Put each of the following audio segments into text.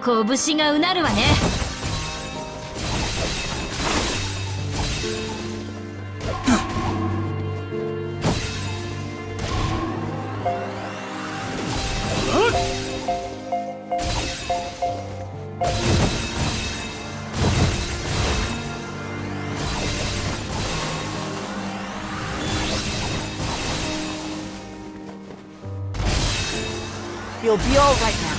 拳がうなるわね。You'll be all right now.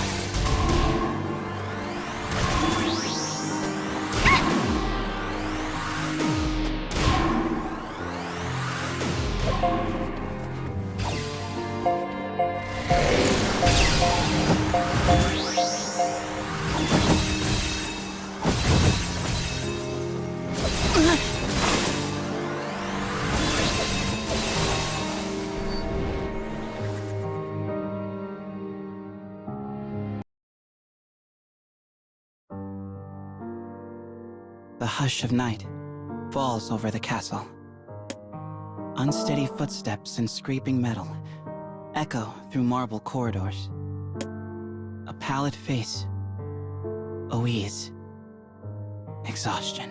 The hush of night falls over the castle. Unsteady footsteps and scraping metal echo through marble corridors. A pallid face, a wheeze, exhaustion.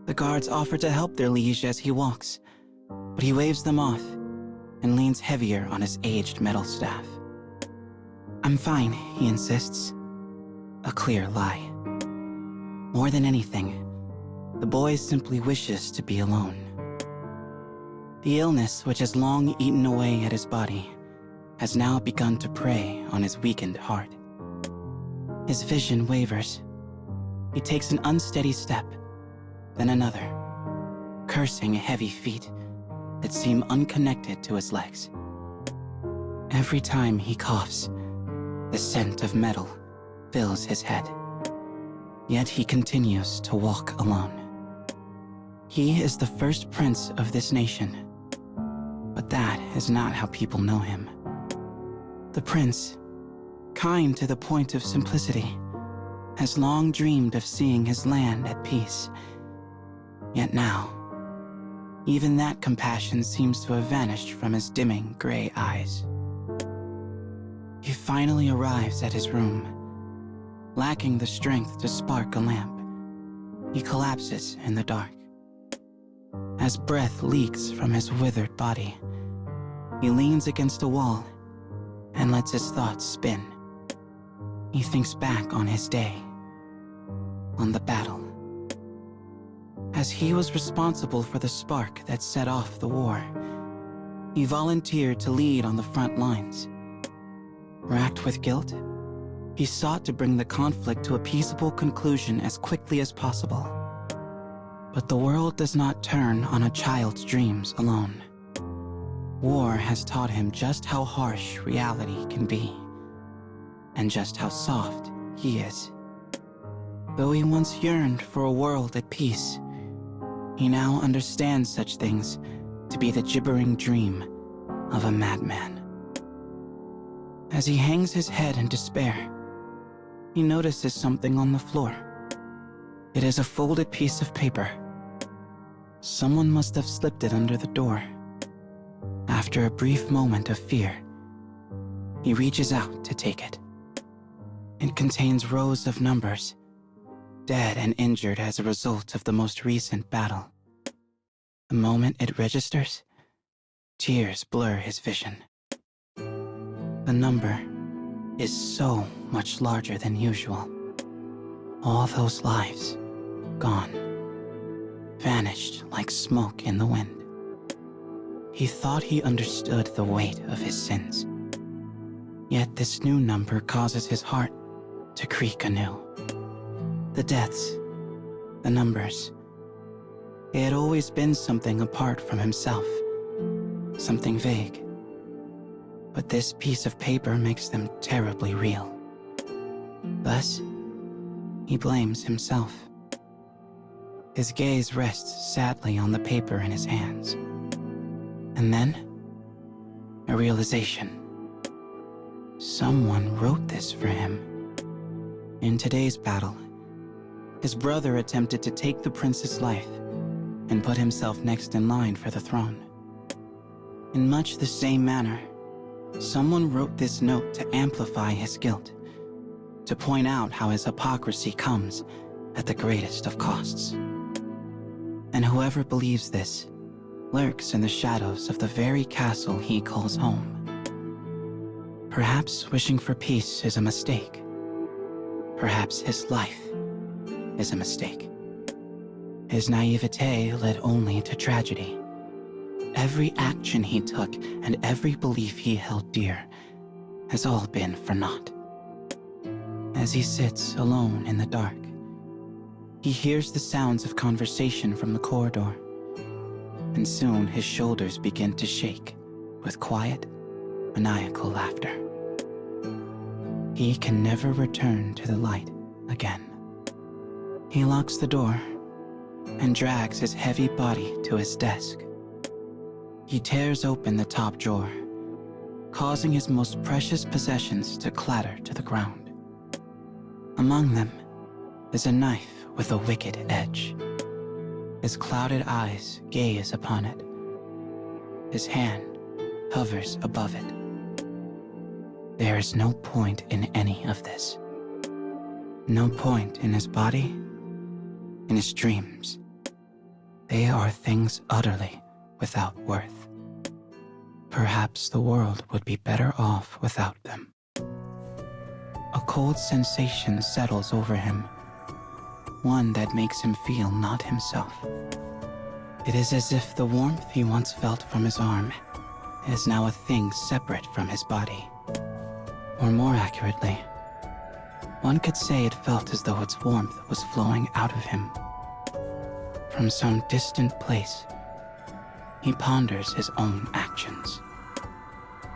The guards offer to help their liege as he walks, but he waves them off and leans heavier on his aged metal staff. "I'm fine," he insists. A clear lie. More than anything, the boy simply wishes to be alone. The illness which has long eaten away at his body has now begun to prey on his weakened heart. His vision wavers. He takes an unsteady step, then another, cursing heavy feet that seem unconnected to his legs. Every time he coughs, the scent of metal fills his head. Yet he continues to walk alone. He is the first prince of this nation, but that is not how people know him. The prince, kind to the point of simplicity, has long dreamed of seeing his land at peace. Yet now, even that compassion seems to have vanished from his dimming gray eyes. He finally arrives at his room. Lacking the strength to spark a lamp, he collapses in the dark. As breath leaks from his withered body, he leans against a wall and lets his thoughts spin. He thinks back on his day, on the battle. As he was responsible for the spark that set off the war, he volunteered to lead on the front lines. Racked with guilt, he sought to bring the conflict to a peaceable conclusion as quickly as possible. But the world does not turn on a child's dreams alone. War has taught him just how harsh reality can be, and just how soft he is. Though he once yearned for a world at peace, he now understands such things to be the gibbering dream of a madman. As he hangs his head in despair, he notices something on the floor. It is a folded piece of paper. Someone must have slipped it under the door. After a brief moment of fear, he reaches out to take it. It contains rows of numbers, dead and injured as a result of the most recent battle. The moment it registers, tears blur his vision. The number is so much larger than usual. All those lives, gone, vanished like smoke in the wind. He thought he understood the weight of his sins. Yet this new number causes his heart to creak anew. The deaths, the numbers, they had always been something apart from himself, something vague. But this piece of paper makes them terribly real. Thus, he blames himself. His gaze rests sadly on the paper in his hands. And then, a realization. Someone wrote this for him. In today's battle, his brother attempted to take the prince's life and put himself next in line for the throne. In much the same manner, someone wrote this note to amplify his guilt, to point out how his hypocrisy comes at the greatest of costs. And whoever believes this lurks in the shadows of the very castle he calls home. Perhaps wishing for peace is a mistake. Perhaps his life is a mistake. His naivete led only to tragedy. Every action he took and every belief he held dear has all been for naught. As he sits alone in the dark, he hears the sounds of conversation from the corridor, and soon his shoulders begin to shake with quiet, maniacal laughter. He can never return to the light again. He locks the door and drags his heavy body to his desk. He tears open the top drawer, causing his most precious possessions to clatter to the ground. Among them is a knife with a wicked edge. His clouded eyes gaze upon it. His hand hovers above it. There is no point in any of this. No point in his body, in his dreams. They are things utterly without worth. Perhaps the world would be better off without them. A cold sensation settles over him, one that makes him feel not himself. It is as if the warmth he once felt from his arm is now a thing separate from his body. Or more accurately, one could say it felt as though its warmth was flowing out of him. From some distant place, he ponders his own actions.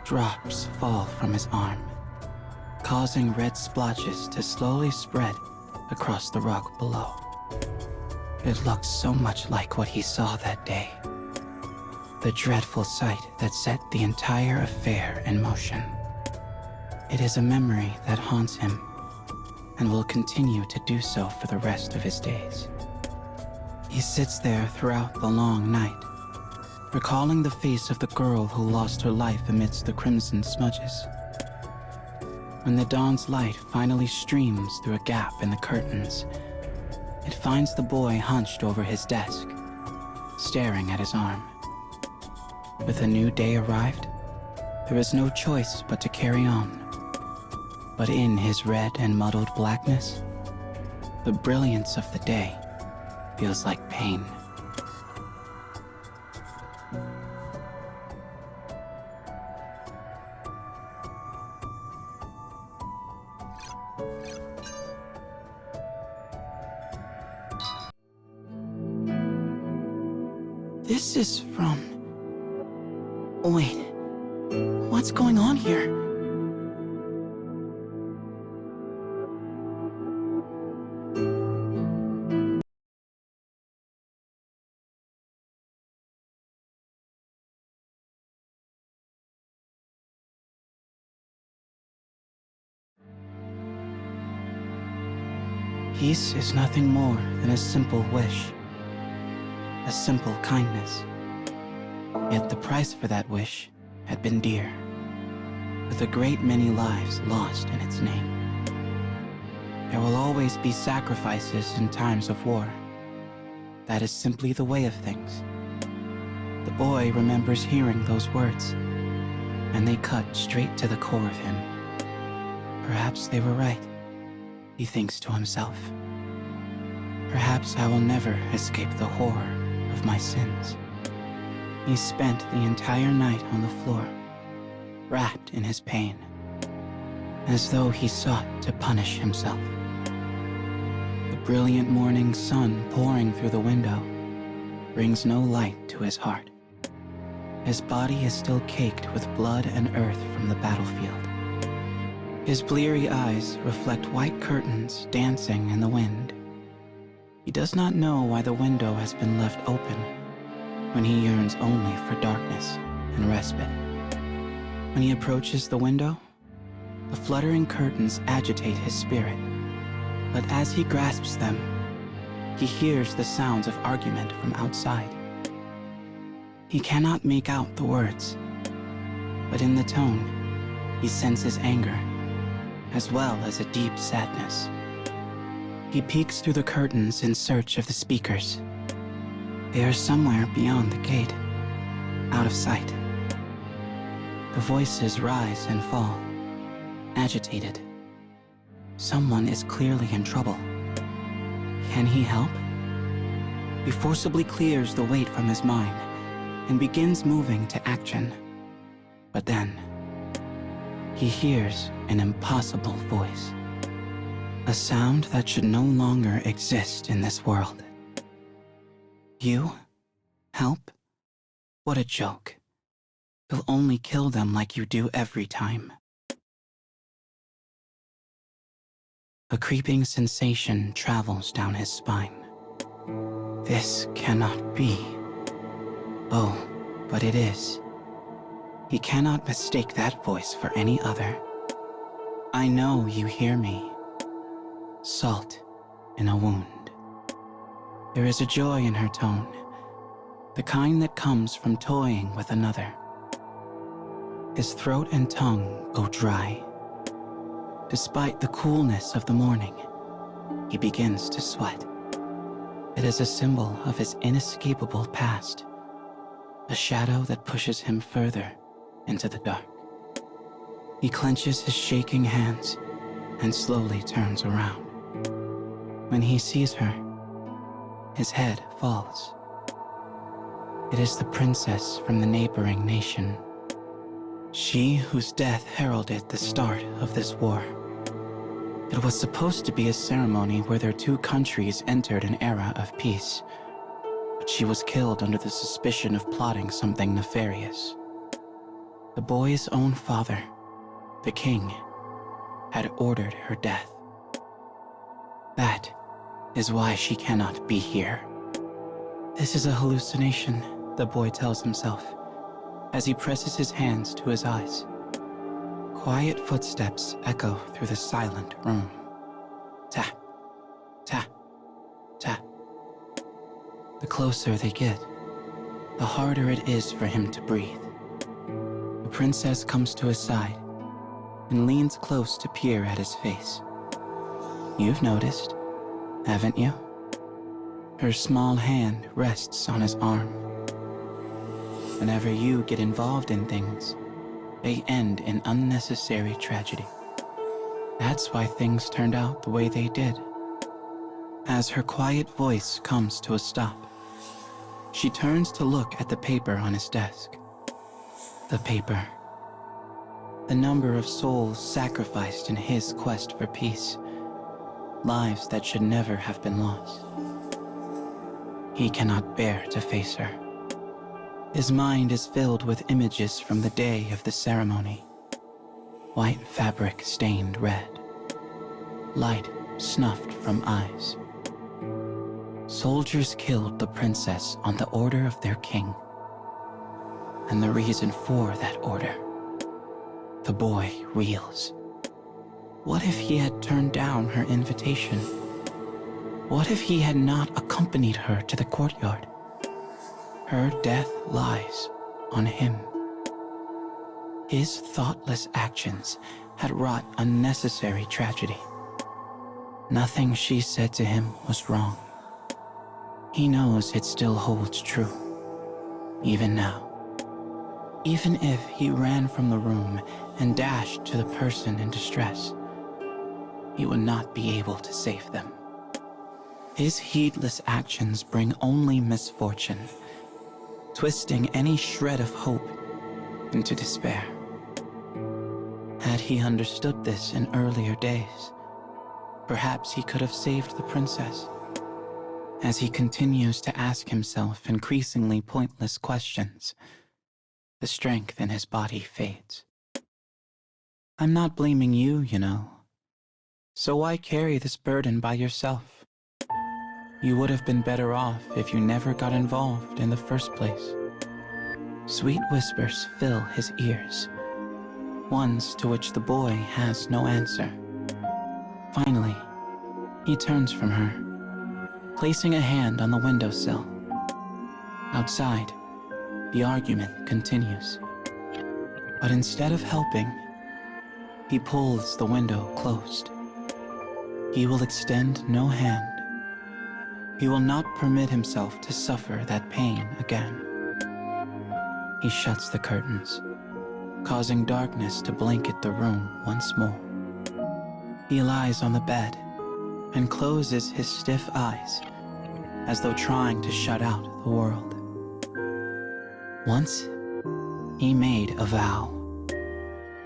Drops fall from his arm, causing red splotches to slowly spread across the rock below. It looks so much like what he saw that day. The dreadful sight that set the entire affair in motion. It is a memory that haunts him and will continue to do so for the rest of his days. He sits there throughout the long night, recalling the face of the girl who lost her life amidst the crimson smudges. When the dawn's light finally streams through a gap in the curtains, it finds the boy hunched over his desk, staring at his arm. With a new day arrived, there is no choice but to carry on. But in his red and muddled blackness, the brilliance of the day feels like pain. This is from... Wait, what's going on here? Peace is nothing more than a simple wish, a simple kindness. Yet the price for that wish had been dear, with a great many lives lost in its name. There will always be sacrifices in times of war. That is simply the way of things. The boy remembers hearing those words, and they cut straight to the core of him. Perhaps they were right, he thinks to himself. Perhaps I will never escape the horror of my sins. He spent the entire night on the floor, wrapped in his pain, as though he sought to punish himself. The brilliant morning sun pouring through the window brings no light to his heart. His body is still caked with blood and earth from the battlefield. His bleary eyes reflect white curtains dancing in the wind. He does not know why the window has been left open when he yearns only for darkness and respite. When he approaches the window, the fluttering curtains agitate his spirit. But as he grasps them, he hears the sounds of argument from outside. He cannot make out the words, but in the tone, he senses anger as well as a deep sadness. He peeks through the curtains in search of the speakers. They are somewhere beyond the gate, out of sight. The voices rise and fall, agitated. Someone is clearly in trouble. Can he help? He forcibly clears the weight from his mind and begins moving to action. But then, he hears an impossible voice. A sound that should no longer exist in this world. You? Help? What a joke. You'll only kill them like you do every time. A creeping sensation travels down his spine. This cannot be. Oh, but it is. He cannot mistake that voice for any other. I know you hear me. Salt in a wound. There is a joy in her tone, the kind that comes from toying with another. His throat and tongue go dry. Despite the coolness of the morning, he begins to sweat. It is a symbol of his inescapable past, a shadow that pushes him further into the dark. He clenches his shaking hands and slowly turns around. When he sees her, his head falls. It is the princess from the neighboring nation. She whose death heralded the start of this war. It was supposed to be a ceremony where their two countries entered an era of peace, but she was killed under the suspicion of plotting something nefarious. The boy's own father, the king, had ordered her death. That is why she cannot be here. This is a hallucination, the boy tells himself, as he presses his hands to his eyes. Quiet footsteps echo through the silent room. Tap, tap, tap. The closer they get, the harder it is for him to breathe. The princess comes to his side and leans close to peer at his face. You've noticed, haven't you? Her small hand rests on his arm. Whenever you get involved in things, they end in unnecessary tragedy. That's why things turned out the way they did. As her quiet voice comes to a stop, she turns to look at the paper on his desk. The paper. The number of souls sacrificed in his quest for peace. Lives that should never have been lost. He cannot bear to face her. His mind is filled with images from the day of the ceremony. White fabric stained red. Light snuffed from eyes. Soldiers killed the princess on the order of their king. And the reason for that order. The boy reels. What if he had turned down her invitation? What if he had not accompanied her to the courtyard? Her death lies on him. His thoughtless actions had wrought unnecessary tragedy. Nothing she said to him was wrong. He knows it still holds true, even now. Even if he ran from the room and dashed to the person in distress, he would not be able to save them. His heedless actions bring only misfortune, twisting any shred of hope into despair. Had he understood this in earlier days, perhaps he could have saved the princess. As he continues to ask himself increasingly pointless questions, the strength in his body fades. I'm not blaming you, you know. So why carry this burden by yourself? You would have been better off if you never got involved in the first place. Sweet whispers fill his ears, ones to which the boy has no answer. Finally, he turns from her, placing a hand on the windowsill. Outside, the argument continues. But instead of helping, he pulls the window closed. He will extend no hand. He will not permit himself to suffer that pain again. He shuts the curtains, causing darkness to blanket the room once more. He lies on the bed and closes his stiff eyes as though trying to shut out the world. Once, he made a vow.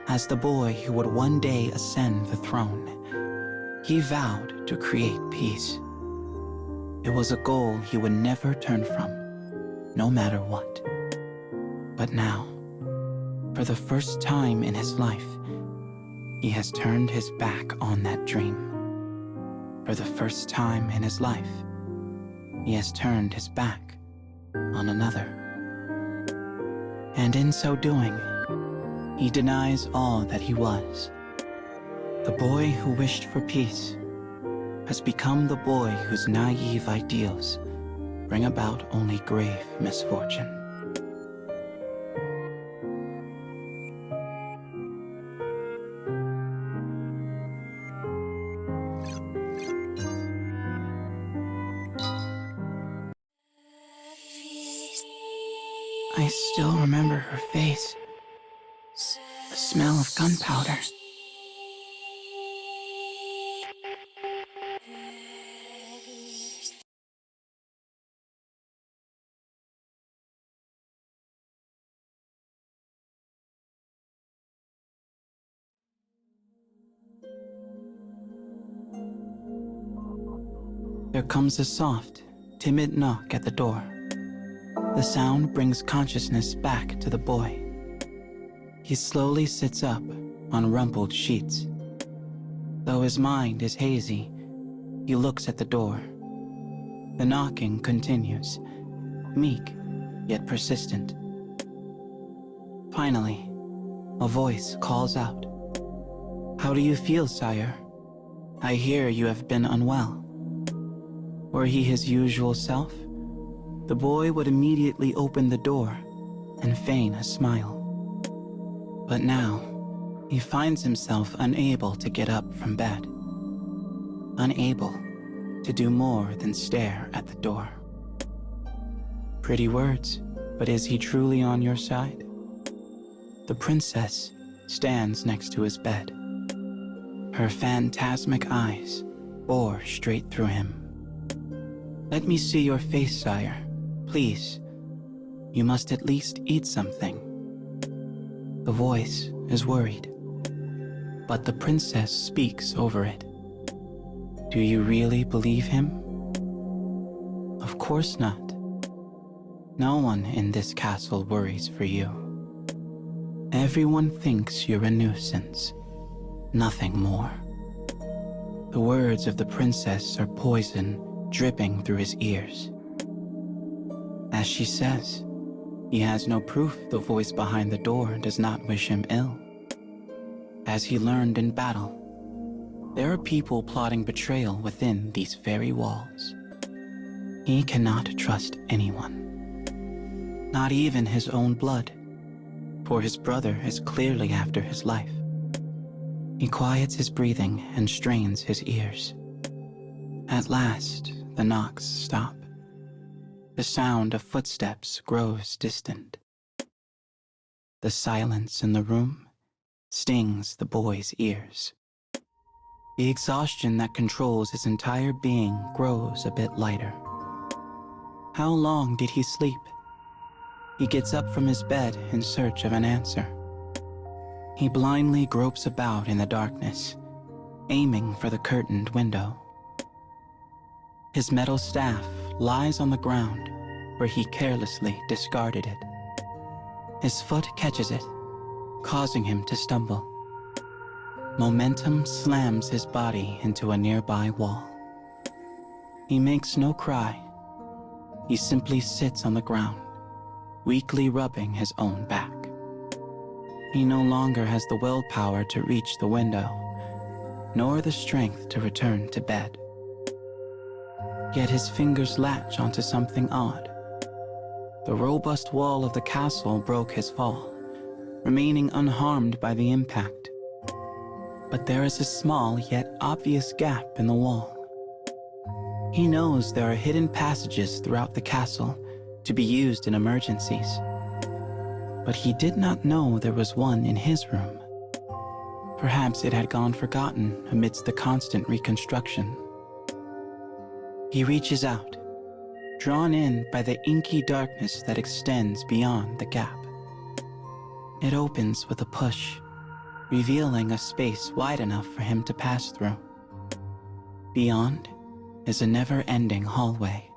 As the boy who would one day ascend the throne, he vowed to create peace. It was a goal he would never turn from, no matter what. But now, for the first time in his life, he has turned his back on that dream. For the first time in his life, he has turned his back on another. And in so doing, he denies all that he was. The boy who wished for peace has become the boy whose naive ideals bring about only grave misfortune. I still remember her face, the smell of gunpowder. There comes a soft, timid knock at the door. The sound brings consciousness back to the boy. He slowly sits up on rumpled sheets. Though his mind is hazy, he looks at the door. The knocking continues, meek yet persistent. Finally, a voice calls out. "How do you feel, sire? I hear you have been unwell." Were he his usual self, the boy would immediately open the door and feign a smile. But now, he finds himself unable to get up from bed, unable to do more than stare at the door. Pretty words, but is he truly on your side? The princess stands next to his bed. Her phantasmic eyes bore straight through him. "Let me see your face, sire. Please. You must at least eat something." The voice is worried, but the princess speaks over it. "Do you really believe him?" "Of course not. No one in this castle worries for you. Everyone thinks you're a nuisance, nothing more." The words of the princess are poison dripping through his ears. As she says, he has no proof the voice behind the door does not wish him ill. As he learned in battle, there are people plotting betrayal within these very walls. He cannot trust anyone, not even his own blood, for his brother is clearly after his life. He quiets his breathing and strains his ears. At last, the knocks stop. The sound of footsteps grows distant. The silence in the room stings the boy's ears. The exhaustion that controls his entire being grows a bit lighter. How long did he sleep? He gets up from his bed in search of an answer. He blindly gropes about in the darkness, aiming for the curtained window. His metal staff lies on the ground where he carelessly discarded it. His foot catches it, causing him to stumble. Momentum slams his body into a nearby wall. He makes no cry. He simply sits on the ground, weakly rubbing his own back. He no longer has the willpower to reach the window, nor the strength to return to bed. Yet his fingers latch onto something odd. The robust wall of the castle broke his fall, remaining unharmed by the impact. But there is a small yet obvious gap in the wall. He knows there are hidden passages throughout the castle to be used in emergencies. But he did not know there was one in his room. Perhaps it had gone forgotten amidst the constant reconstruction. He reaches out, drawn in by the inky darkness that extends beyond the gap. It opens with a push, revealing a space wide enough for him to pass through. Beyond is a never-ending hallway.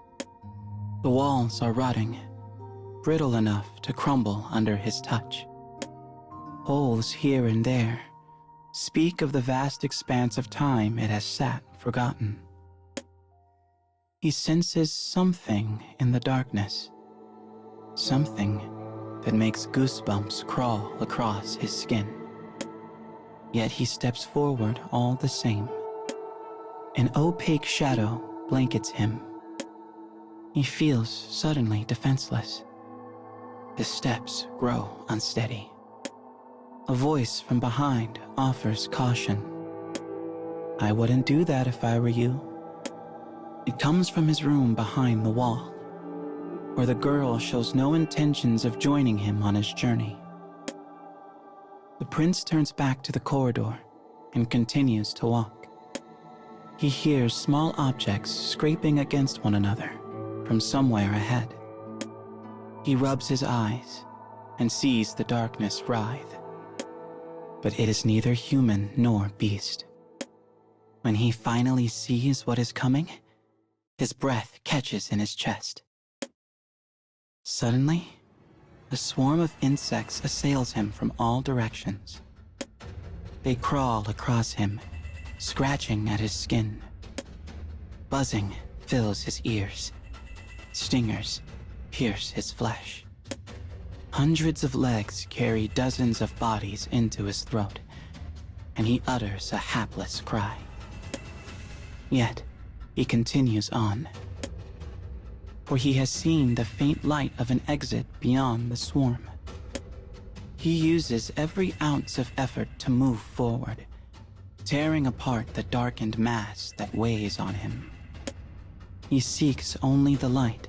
The walls are rotting, brittle enough to crumble under his touch. Holes here and there speak of the vast expanse of time it has sat forgotten. He senses something in the darkness, something that makes goosebumps crawl across his skin. Yet he steps forward all the same. An opaque shadow blankets him. He feels suddenly defenseless. His steps grow unsteady. A voice from behind offers caution. "I wouldn't do that if I were you." It comes from his room behind the wall, where the girl shows no intentions of joining him on his journey. The prince turns back to the corridor and continues to walk. He hears small objects scraping against one another from somewhere ahead. He rubs his eyes and sees the darkness writhe. But it is neither human nor beast. When he finally sees what is coming, his breath catches in his chest. Suddenly, a swarm of insects assails him from all directions. They crawl across him, scratching at his skin. Buzzing fills his ears. Stingers pierce his flesh. Hundreds of legs carry dozens of bodies into his throat, and he utters a hapless cry. Yet, he continues on, for he has seen the faint light of an exit beyond the swarm. He uses every ounce of effort to move forward, tearing apart the darkened mass that weighs on him. He seeks only the light,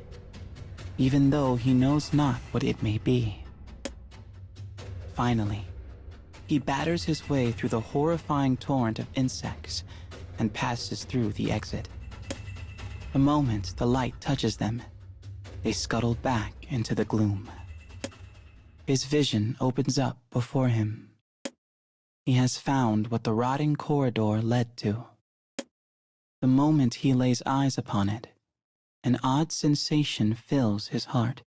even though he knows not what it may be. Finally, he batters his way through the horrifying torrent of insects and passes through the exit. The moment the light touches them, they scuttle back into the gloom. His vision opens up before him. He has found what the rotting corridor led to. The moment he lays eyes upon it, an odd sensation fills his heart.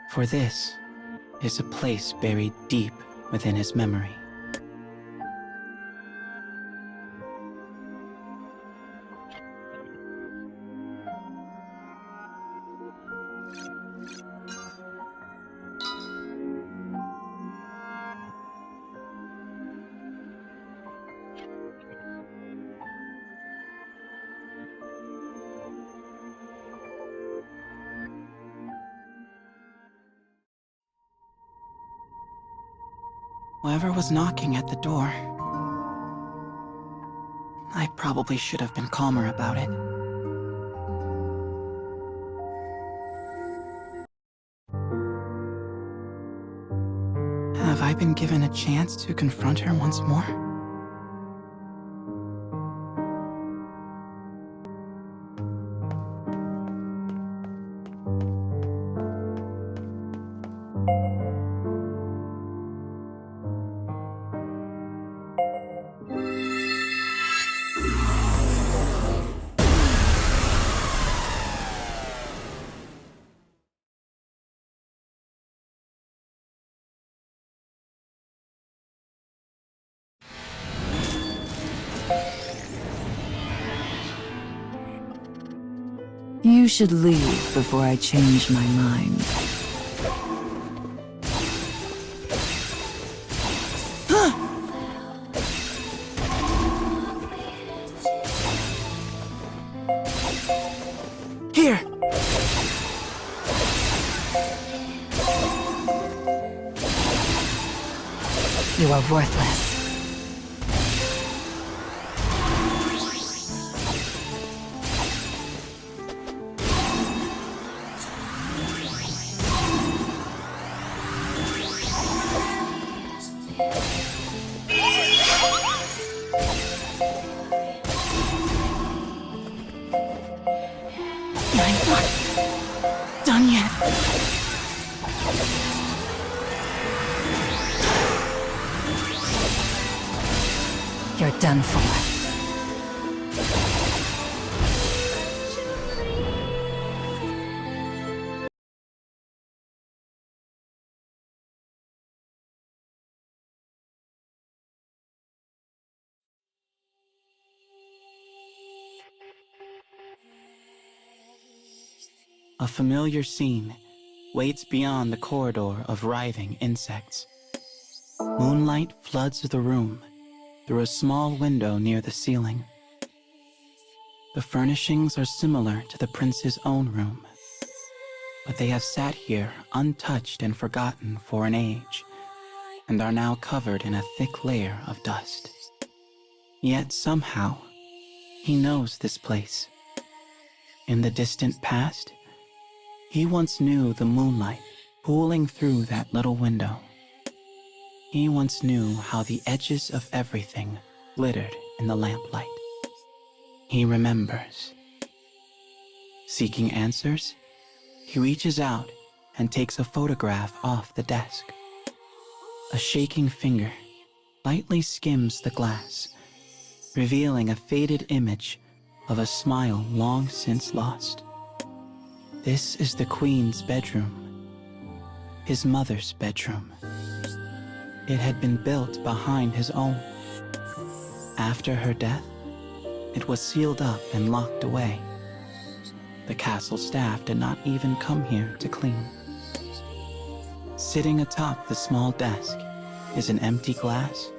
For this is a place buried deep within his memory. Whoever was knocking at the door, I probably should have been calmer about it. Have I been given a chance to confront her once more? You should leave before I change my mind. Here! You are worthless. I'm not done yet. You're done for. A familiar scene waits beyond the corridor of writhing insects. Moonlight floods the room through a small window near the ceiling. The furnishings are similar to the prince's own room, but they have sat here untouched and forgotten for an age, and are now covered in a thick layer of dust. Yet somehow, he knows this place. In the distant past, he once knew the moonlight pooling through that little window. He once knew how the edges of everything glittered in the lamplight. He remembers. Seeking answers, he reaches out and takes a photograph off the desk. A shaking finger lightly skims the glass, revealing a faded image of a smile long since lost. This is the Queen's bedroom, his mother's bedroom. It had been built behind his own. After her death, it was sealed up and locked away. The castle staff did not even come here to clean. Sitting atop the small desk is an empty glass,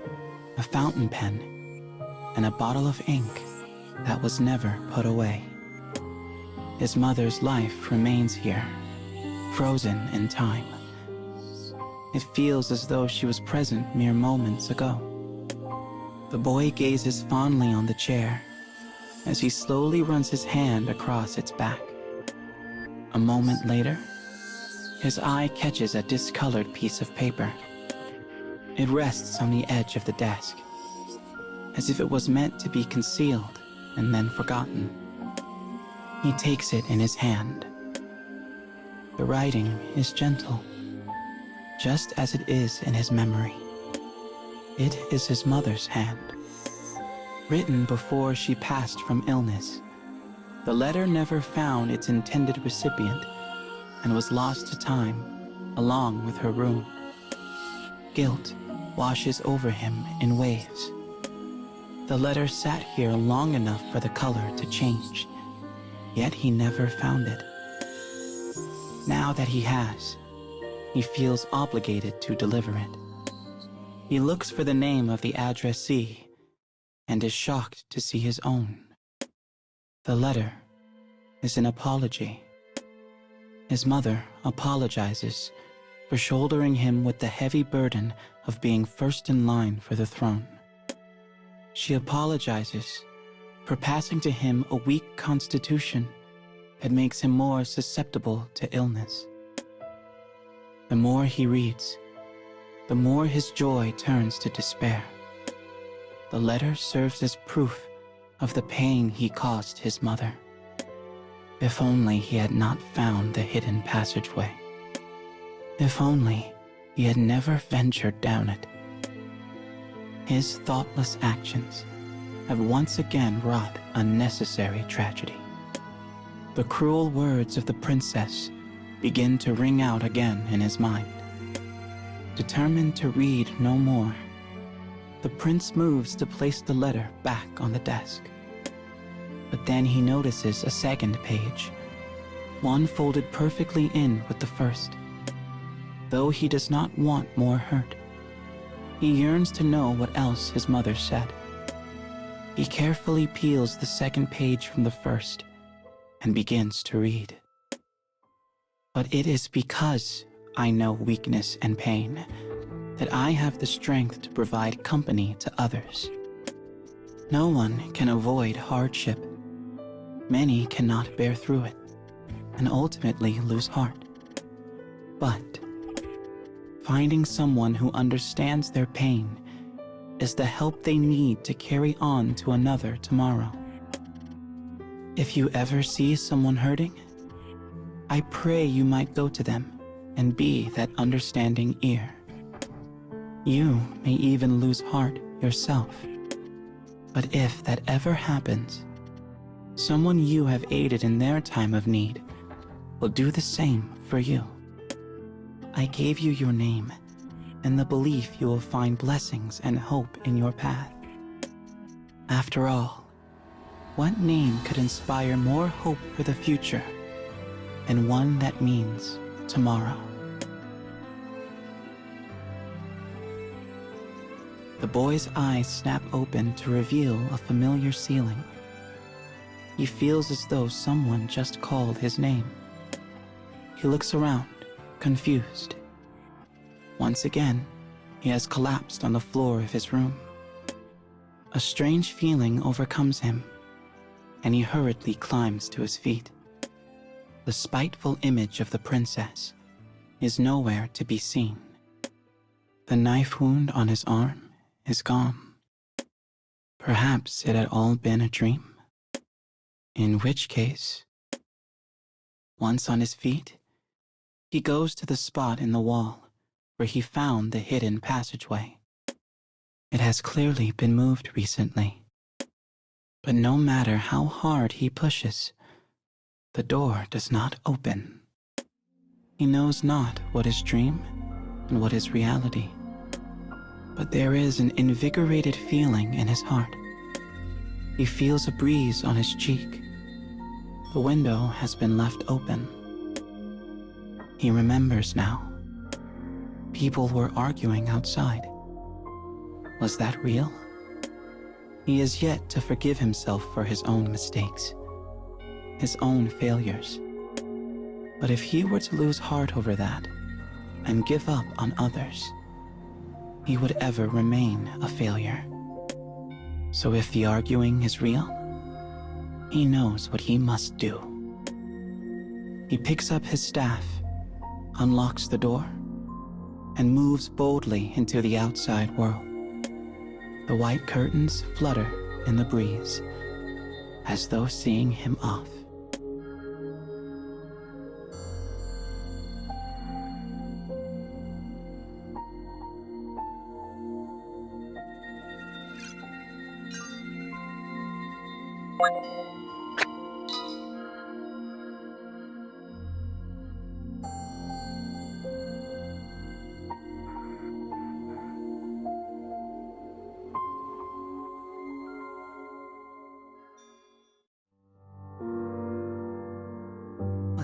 a fountain pen, and a bottle of ink that was never put away. His mother's life remains here, frozen in time. It feels as though she was present mere moments ago. The boy gazes fondly on the chair as he slowly runs his hand across its back. A moment later, his eye catches a discolored piece of paper. It rests on the edge of the desk, as if it was meant to be concealed and then forgotten. He takes it in his hand. The writing is gentle, just as it is in his memory. It is his mother's hand, written before she passed from illness. The letter never found its intended recipient and was lost to time along with her room. Guilt washes over him in waves. The letter sat here long enough for the color to change, yet he never found it. Now that he has, he feels obligated to deliver it. He looks for the name of the addressee and is shocked to see his own. The letter is an apology. His mother apologizes for shouldering him with the heavy burden of being first in line for the throne. She apologizes for passing to him a weak constitution that makes him more susceptible to illness. The more he reads, the more his joy turns to despair. The letter serves as proof of the pain he caused his mother. If only he had not found the hidden passageway. If only he had never ventured down it. His thoughtless actions have once again wrought unnecessary tragedy. The cruel words of the princess begin to ring out again in his mind. Determined to read no more, the prince moves to place the letter back on the desk. But then he notices a second page, one folded perfectly in with the first. Though he does not want more hurt, he yearns to know what else his mother said. He carefully peels the second page from the first and begins to read. But it is because I know weakness and pain that I have the strength to provide company to others. No one can avoid hardship. Many cannot bear through it and ultimately lose heart. But finding someone who understands their pain is the help they need to carry on to another tomorrow. If you ever see someone hurting, I pray you might go to them and be that understanding ear. You may even lose heart yourself. But if that ever happens, someone you have aided in their time of need will do the same for you. I gave you your name and the belief you will find blessings and hope in your path. After all, what name could inspire more hope for the future than one that means tomorrow? The boy's eyes snap open to reveal a familiar ceiling. He feels as though someone just called his name. He looks around, confused. Once again, he has collapsed on the floor of his room. A strange feeling overcomes him, and he hurriedly climbs to his feet. The spiteful image of the princess is nowhere to be seen. The knife wound on his arm is gone. Perhaps it had all been a dream. In which case, once on his feet, he goes to the spot in the wall where he found the hidden passageway. It has clearly been moved recently, but no matter how hard he pushes, the door does not open. He knows not what is dream and what is reality, but there is an invigorated feeling in his heart. He feels a breeze on his cheek. The window has been left open. He remembers now. People were arguing outside. Was that real? He is yet to forgive himself for his own mistakes, his own failures. But if he were to lose heart over that and give up on others, he would ever remain a failure. So if the arguing is real, he knows what he must do. He picks up his staff, unlocks the door, and moves boldly into the outside world. The white curtains flutter in the breeze, as though seeing him off.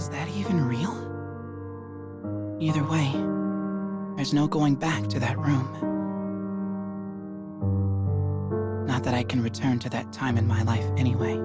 Was that even real? Either way, there's no going back to that room. Not that I can return to that time in my life anyway.